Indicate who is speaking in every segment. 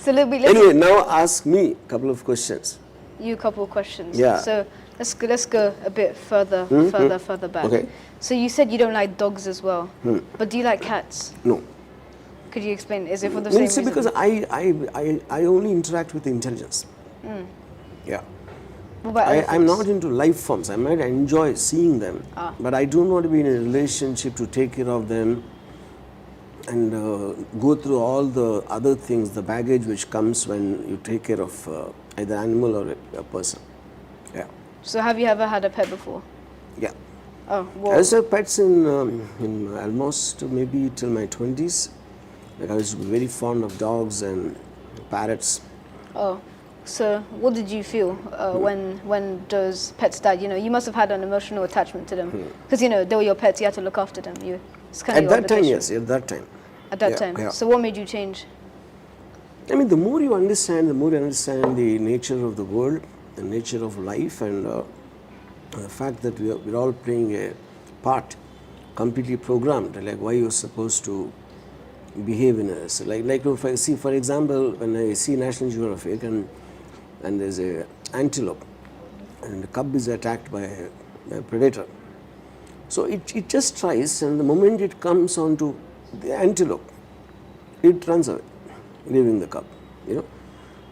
Speaker 1: So
Speaker 2: anyway, now ask me a couple of questions.
Speaker 1: You a couple of questions.
Speaker 2: Yeah.
Speaker 1: So let's go a bit further back.
Speaker 2: Okay.
Speaker 1: So you said you don't like dogs as well, but do you like cats?
Speaker 2: No.
Speaker 1: Could you explain? Is it for the
Speaker 2: No,
Speaker 1: same
Speaker 2: you see,
Speaker 1: reason?
Speaker 2: because I only interact with intelligence. Yeah.
Speaker 1: What about
Speaker 2: I'm
Speaker 1: elephants?
Speaker 2: not into life forms. I might enjoy seeing them, but I don't want to be in a relationship to take care of them and go through all the other things, the baggage which comes when you take care of either animal or a person. Yeah.
Speaker 1: So have you ever had a pet before?
Speaker 2: Yeah.
Speaker 1: Oh,
Speaker 2: I
Speaker 1: well,
Speaker 2: used to have pets in almost maybe till my 20s. Like I was very fond of dogs and parrots.
Speaker 1: oh. So what did you feel when those pets died? You know, you must have had an emotional attachment to them because you know they were your pets. You had to look after them. It's kind of
Speaker 2: At
Speaker 1: your
Speaker 2: that time,
Speaker 1: obligation.
Speaker 2: yes. At that time.
Speaker 1: At that
Speaker 2: Yeah,
Speaker 1: time.
Speaker 2: yeah.
Speaker 1: So what made you change?
Speaker 2: I mean, the more you understand the nature of the world, the nature of life, and the fact that we're all playing a part, completely programmed, like why you're supposed to behave in a, so like if I see, for example, when I see National Geographic and there's a antelope and the cub is attacked by a predator. So it just tries, and the moment it comes onto the antelope, it runs away, leaving the cub, you know.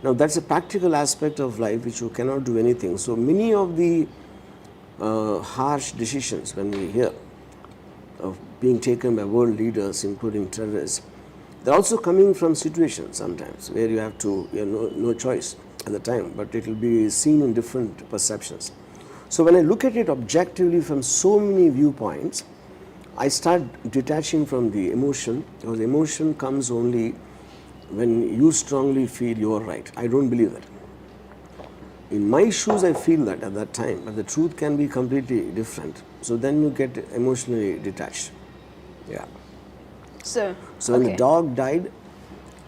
Speaker 2: Now that's a practical aspect of life which you cannot do anything. So many of the harsh decisions when we hear of being taken by world leaders, including terrorists, they're also coming from situations sometimes where you have to, no choice at the time, but it will be seen in different perceptions. So when I look at it objectively from so many viewpoints, I start detaching from the emotion, because emotion comes only when you strongly feel you're right. I don't believe that. In my shoes, I feel that at that time, but the truth can be completely different. So then you get emotionally detached. Yeah.
Speaker 1: So
Speaker 2: when the dog died,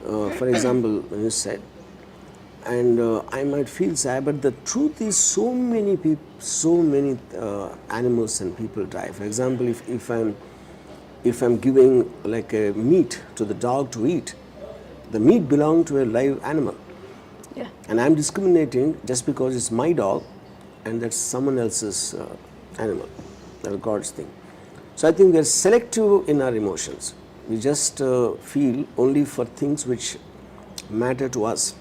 Speaker 2: for example, when you said, and I might feel sad, but the truth is so many people, so many animals and people die. For example, if I'm giving like a meat to the dog to eat, the meat belongs to a live animal.
Speaker 1: yeah.
Speaker 2: And I'm discriminating just because it's my dog and that's someone else's animal. That's God's thing. So I think we're selective in our emotions. We just feel only for things which matter to us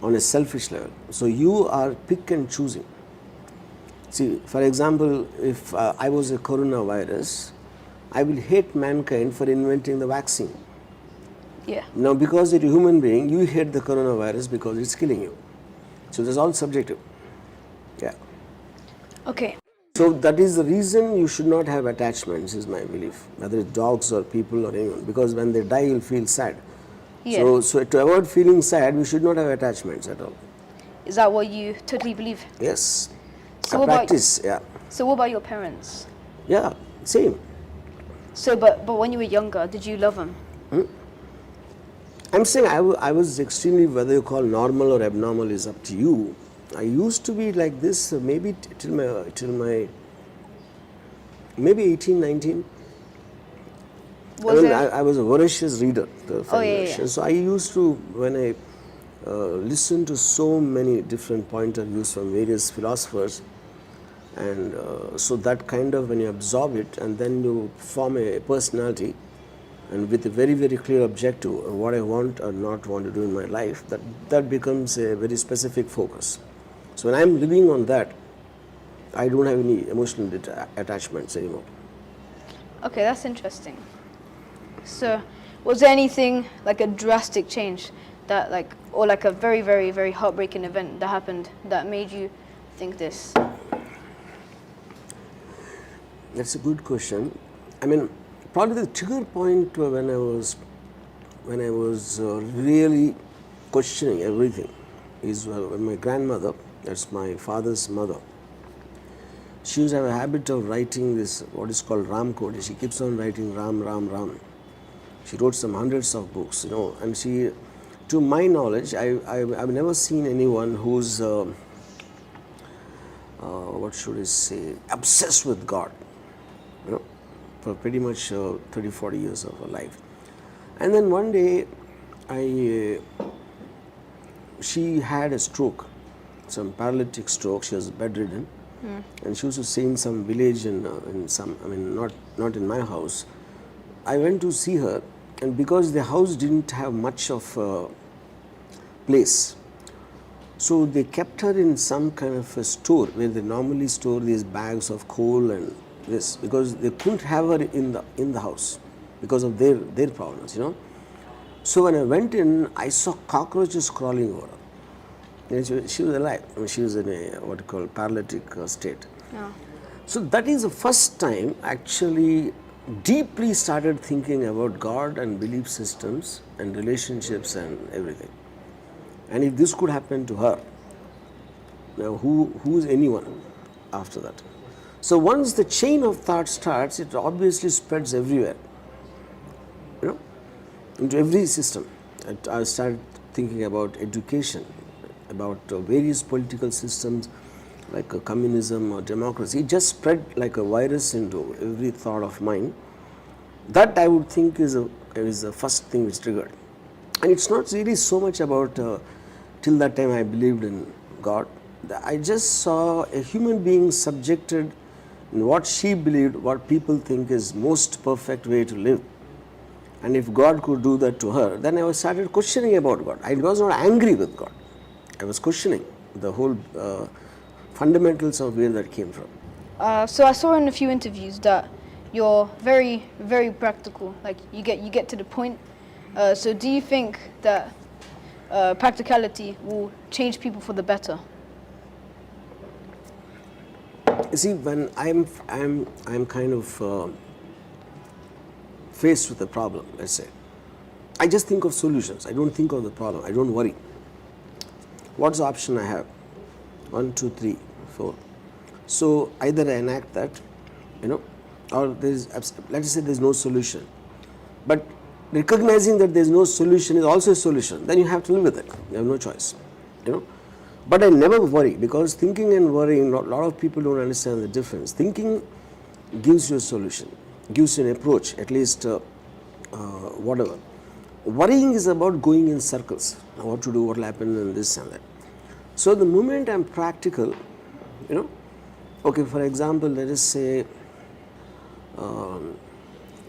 Speaker 2: on a selfish level. So you are pick and choosing. See, for example, if I was a coronavirus, I will hate mankind for inventing the vaccine.
Speaker 1: Yeah.
Speaker 2: Now, because you're a human being, you hate the coronavirus because it's killing you. So that's all subjective. Yeah.
Speaker 1: Okay.
Speaker 2: So that is the reason you should not have attachments, is my belief, whether it's dogs or people or anyone, because when they die, you'll feel sad.
Speaker 1: Yeah.
Speaker 2: So to avoid feeling sad, we should not have attachments at all.
Speaker 1: Is that what you totally believe?
Speaker 2: Yes.
Speaker 1: So
Speaker 2: A
Speaker 1: what
Speaker 2: practice, yeah.
Speaker 1: So what about your parents?
Speaker 2: Yeah, same.
Speaker 1: So, but when you were younger, did you love them?
Speaker 2: I'm saying I was extremely, whether you call normal or abnormal is up to you. I used to be like this maybe till my maybe 18, 19. I was a voracious reader.
Speaker 1: Yeah.
Speaker 2: So I used to, when I listened to so many different point of views from various philosophers, and so that kind of, when you absorb it and then you form a personality, and with a very, very clear objective of what I want or not want to do in my life, that becomes a very specific focus. So when I'm living on that, I don't have any emotional attachments anymore.
Speaker 1: Okay, that's interesting. So, was there anything like a drastic change that or like a very, very, very heartbreaking event that happened that made you think this?
Speaker 2: That's a good question. I mean, probably the trigger point when I was really questioning everything is when my grandmother, that's my father's mother, she used to have a habit of writing this, what is called Ram Code. She keeps on writing Ram, Ram, Ram. She wrote some hundreds of books, and she, to my knowledge, I've never seen anyone who's, what should I say, obsessed with God, for pretty much 30, 40 years of her life. And then one day, she had a stroke, some paralytic stroke. She was bedridden, and she used to stay in some village in some. I mean, not in my house. I went to see her, and because the house didn't have much of place, so they kept her in some kind of a store where they normally store these bags of coal and this, because they couldn't have her in the house because of their problems, you know. So when I went in, I saw cockroaches crawling over her. And she was alive. I mean, she was in a what you call paralytic state.
Speaker 1: Yeah.
Speaker 2: So that is the first time actually deeply started thinking about God and belief systems and relationships and everything. And if this could happen to her, now who is anyone after that? So once the chain of thought starts, it obviously spreads everywhere, you know, into every system. And I started thinking about education, about various political systems like communism or democracy. It just spread like a virus into every thought of mine. That I would think is the first thing which triggered. And it's not really so much about till that time I believed in God. I just saw a human being subjected in what she believed, what people think is most perfect way to live. And if God could do that to her, then I started questioning about God. I was not angry with God. I was questioning the whole fundamentals of where that came from.
Speaker 1: So I saw in a few interviews that you're very, very practical. Like you get to the point. So do you think that practicality will change people for the better?
Speaker 2: You see, when I'm kind of faced with a problem, let's say, I just think of solutions. I don't think of the problem. I don't worry. What's the option I have? 1, 2, 3, 4. So either I enact that, you know, or let's say there's no solution. But recognizing that there's no solution is also a solution. Then you have to live with it. You have no choice, you know. But I never worry, because thinking and worrying, a lot of people don't understand the difference. Thinking gives you a solution, gives you an approach, at least whatever. Worrying is about going in circles, what to do, what will happen, and this and that. So the moment I'm practical, you know, okay, for example, let us say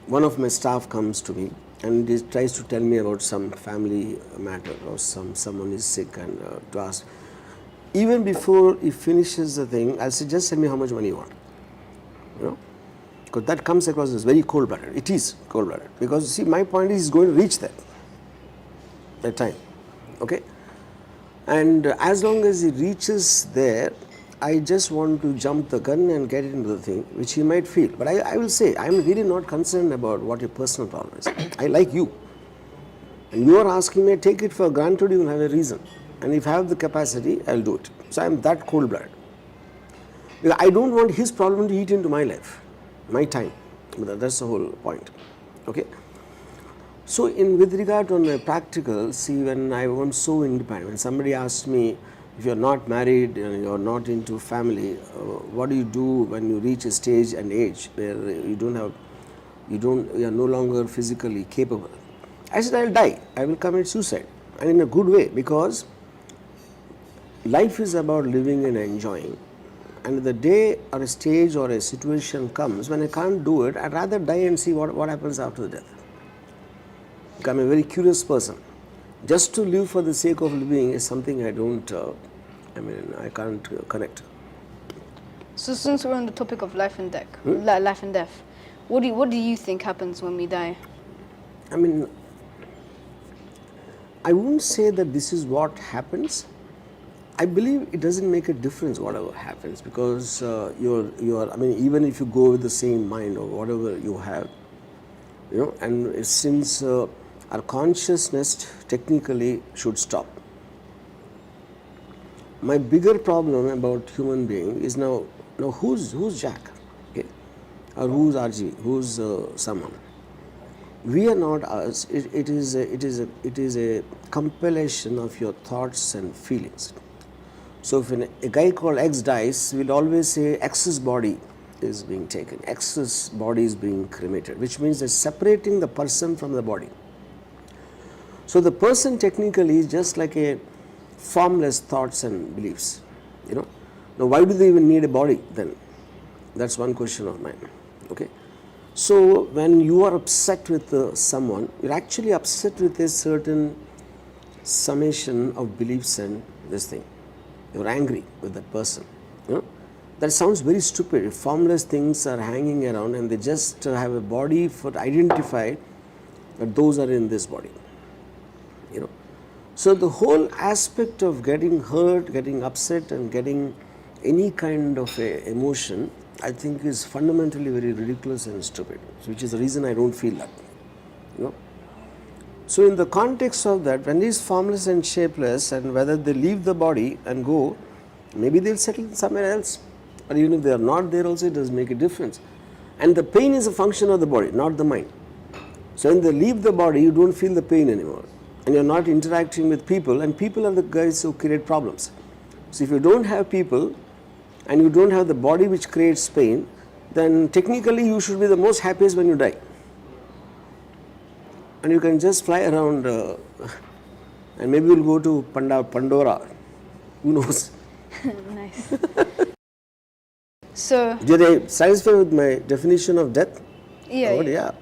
Speaker 2: one of my staff comes to me and he tries to tell me about some family matter or someone is sick, and to ask. Even before he finishes the thing, I'll say, just tell me how much money you want, you know, because that comes across as very cold-blooded. It is cold-blooded, because see, my point is he's going to reach that time, okay? And as long as he reaches there, I just want to jump the gun and get into the thing, which he might feel. But I will say, I'm really not concerned about what your personal problem is. I like you. And you are asking me, I take it for granted you will have a reason. And if I have the capacity, I'll do it. So I'm that cold-blooded. Because I don't want his problem to eat into my life, my time. That's the whole point, okay? So with regard to my practical, see, when I was so independent, when somebody asked me, if you're not married and you're not into family, what do you do when you reach a stage and age where you are no longer physically capable? I said, I'll die. I will commit suicide, and in a good way, because life is about living and enjoying. And the day or a stage or a situation comes when I can't do it, I'd rather die and see what happens after the death. I'm a very curious person. Just to live for the sake of living is something I don't, I can't connect.
Speaker 1: So since we're on the topic of life and death, what do you think happens when we die?
Speaker 2: I mean, I wouldn't say that this is what happens. I believe it doesn't make a difference whatever happens, because even if you go with the same mind or whatever you have, you know, and since our consciousness technically should stop. My bigger problem about human being is now who's Jack, okay, or who's RGV, who's someone. We are not us. It is a compilation of your thoughts and feelings. So if a guy called X dies, we'll always say X's body is being taken, X's body is being cremated, which means they're separating the person from the body. So the person technically is just like a formless thoughts and beliefs, you know. Now why do they even need a body then? That's one question of mine. Okay. So when you are upset with someone, you're actually upset with a certain summation of beliefs and this thing. You're angry with that person. You know? That sounds very stupid. If formless things are hanging around and they just have a body for identify that those are in this body. You know. So the whole aspect of getting hurt, getting upset and getting any kind of a emotion, I think is fundamentally very ridiculous and stupid, which is the reason I don't feel that. You know. So in the context of that, when it is formless and shapeless, and whether they leave the body and go, maybe they'll settle somewhere else. Or even if they are not there also, it doesn't make a difference. And the pain is a function of the body, not the mind. So when they leave the body, you don't feel the pain anymore. And you're not interacting with people, and people are the guys who create problems. So if you don't have people, and you don't have the body which creates pain, then technically you should be the most happiest when you die. And you can just fly around and maybe you'll go to Pandora. Who knows?
Speaker 1: Nice. So,
Speaker 2: Did I satisfy with my definition of death?
Speaker 1: yeah.
Speaker 2: Oh, yeah.